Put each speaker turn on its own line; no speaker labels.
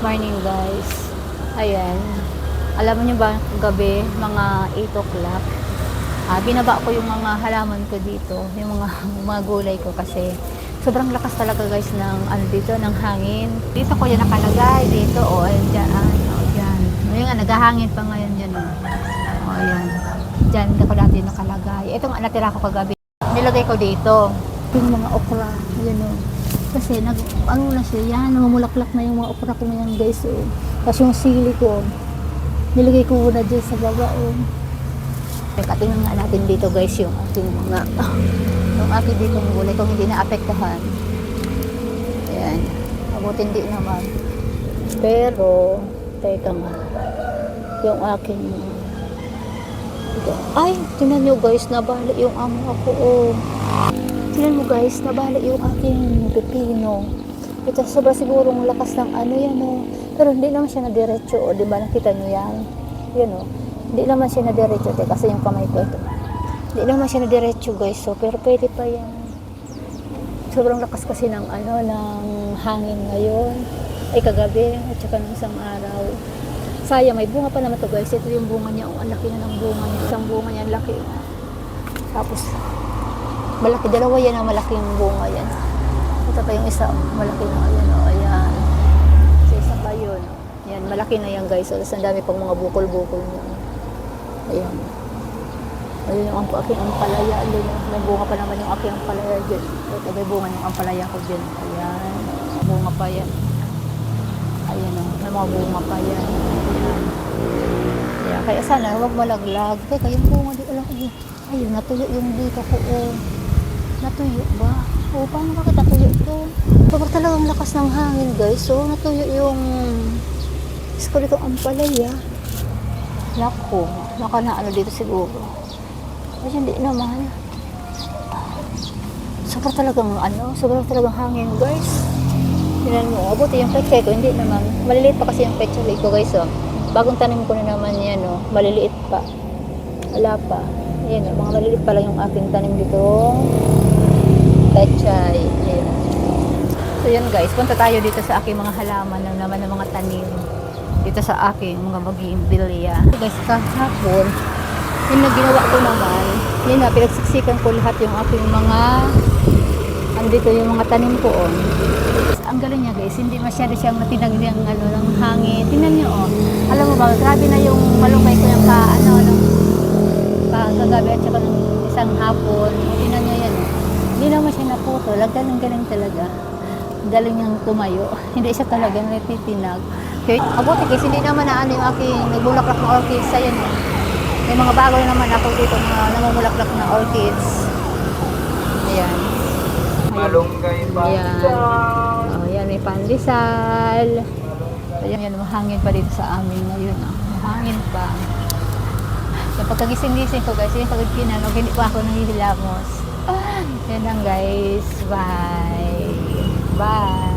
Morning guys. Ayan. Alam niyo ba gabi mga 8 o'clock. Binaba ko yung mga halaman ko dito, yung mga gulay ko kasi sobrang lakas talaga guys ng dito ng hangin. Dito ko yan nakalagay dito ayan diyan. Ayan. Ngayon nga naghahangin pa ngayon diyan ayan. Diyan ko dati nakalagay. Ito nga natira ko kagabi. Nilagay ko dito yung mga okra, yun kasi ano na siya, yan, namumulaklak na yung mga okra ko na yan guys, Tapos yung sili ko, nilagay ko muna dyan sa baba, Katingnan nga natin dito guys, yung ating mga, yung ating dito ng gulay kung hindi na-apektahan. Ayan, mabuti hindi naman. Pero, teka nga, yung aking, ito. Ay, tingnan nyo guys, nabali yung amo ako, Tingnan mo guys, nabali yung aking pepino. Ito sobra sigurong lakas ng yan Pero hindi naman siya na-diretso, di ba? Nakita nyo yan? Yan Hindi naman siya na-diretso, kasi yung kamay ko ito. Hindi naman siya na-diretso guys, pero pwede pa yan. Sobrang lakas kasi ng ng hangin ngayon. Ay kagabi, at saka ng isang araw. Sayang, may bunga pa naman to guys. Ito yung bunga niya, ang laki na ng bunga niya. Isang bunga niya, laki. Tapos, malaki, dalawa yan ang malaking bunga yan. Ito pa yung isa, malaki na ayan. So, isa pa yun. Yan, malaki na yan guys. So, ang dami pang mga bukol-bukol niya. Ayan. Ayun yung aking ampalaya. May bunga pa naman yung aking ampalaya dyan. Ito, may bunga yung ampalaya ko dyan. Ayan. Bunga pa yan. Ayan may mga bunga pa yan. Ayan. Ayan. Kaya sana, huwag malaglag. Teka, yung bunga di alam ko. Ayun, natuyo yung dito ko. Natuyo ba? Paano bakit natuyo ito? Kapag talagang lakas ng hangin guys. So, natuyo yung isko dito ang palaya. Naku, naka dito siguro. Ay, hindi naman. Sobrang talagang hangin guys. Tingnan mo, buti yung pechay ko, hindi naman. Maliliit pa kasi yung pechay ko guys, Bagong tanim ko na naman yan, maliliit pa. Wala pa. Ayan, mga maliliit pa lang yung aking tanim dito. Pechay. Ayan. So yun guys, punta tayo dito sa aking mga halaman ng naman ng mga tanim. Dito sa aking mga bougainvillea. So guys, kahapon, yung ginawa ko naman, yun pinagsiksikan ko lahat yung aking mga andito yung mga tanim ko Ang galing niya guys, hindi masyado siyang matinag ng hangin. Tingnan niyo Alam mo ba, grabe na yung malunggay ko yung kagabi at saka ng isang hapon. Tingnan niyo yan Hindi naman siya naputo. Galing talaga. Galing niyang tumayo. Hindi siya talaga natitinag. Okay. Mabuti guys, hindi naman yung aking nagbulaklak na orchids. Ayan May mga bago naman ako dito na namumulaklak na orchids. Ayan.
Malunggay pa.
Ayan, may pandesal. Ayan, mahangin pa dito sa amin ngayon. Mahangin pa. So, pagkagising-gising ko guys, yung pagkikinan, hindi pa ako nahihilamos. Yan lang guys. Bye. Bye.